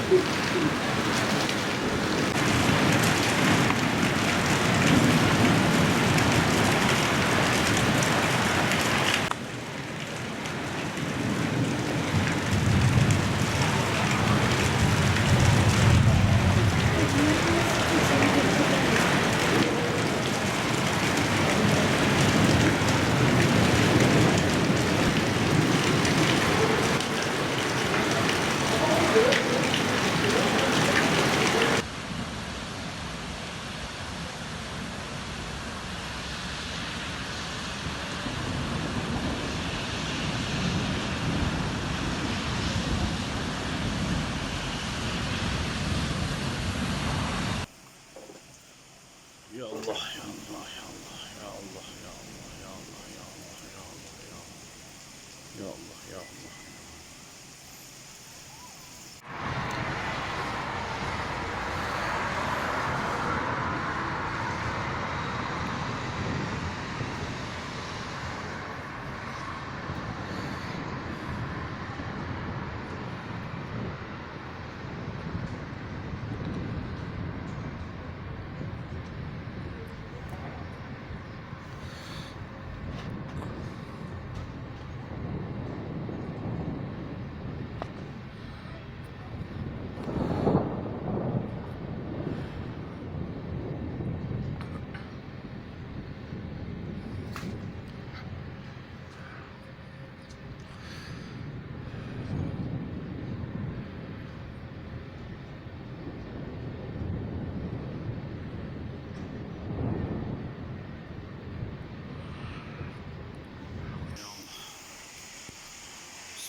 Ya Allah, ya Allah, ya Allah, ya Allah, ya Allah, ya Allah, ya Allah, ya Allah, ya Allah, ya Allah, ya Allah.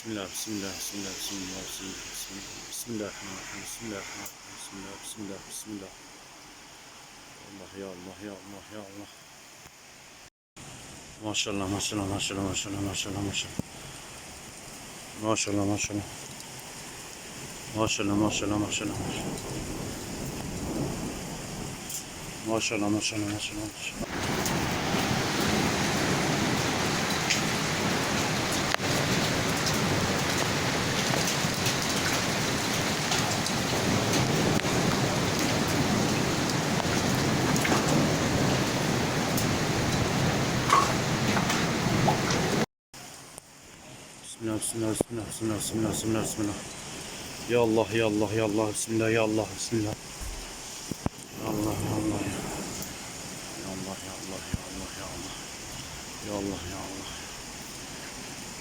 Bismillah, bismillah, bismillah, bismillah, bismillah, bismillahirrahmanirrahim, bismillahirrahmanirrahim, bismillah, bismillah, bismillah. Allah, ya Allah, ya Allah, ya Allah. Maşallah, maşallah, maşallah, maşallah, maşallah, maşallah. Maşallah, maşallah. Maşallah, maşallah, maşallah, maşallah. Maşallah, maşallah, maşallah, maşallah. Bismillah, bismillah, bismillah, bismillah, bismillah, bismillah. Ya Allah, ya Allah, ya Allah, bismillah, ya Allah, bismillah. Ya Allah, ya Allah, ya Allah, ya Allah, ya Allah, ya Allah. Ya Allah, ya Allah.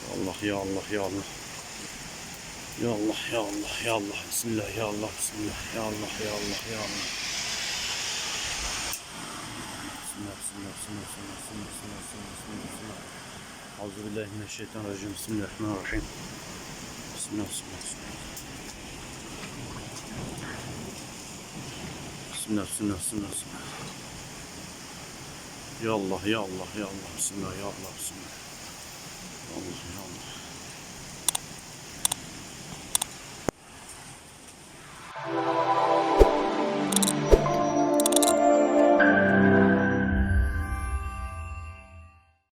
Ya Allah, ya Allah, ya Allah. Ya Allah, ya Allah, ya Allah, bismillah, ya Allah, bismillah. Ya Allah, ya Allah, ya Allah. Bismillah, bismillah, bismillah, bismillah, bismillah, bismillah, bismillah, bismillah. Euzubillahimineşşeytanirracim. Bismillahirrahmanirrahim. Bismillah, bismillah, bismillah. Bismillah, bismillah, bismillah, bismillah. Ya Allah, ya Allah, ya Allah, bismillah, ya Allah, bismillah. Ya Allah, ya Allah.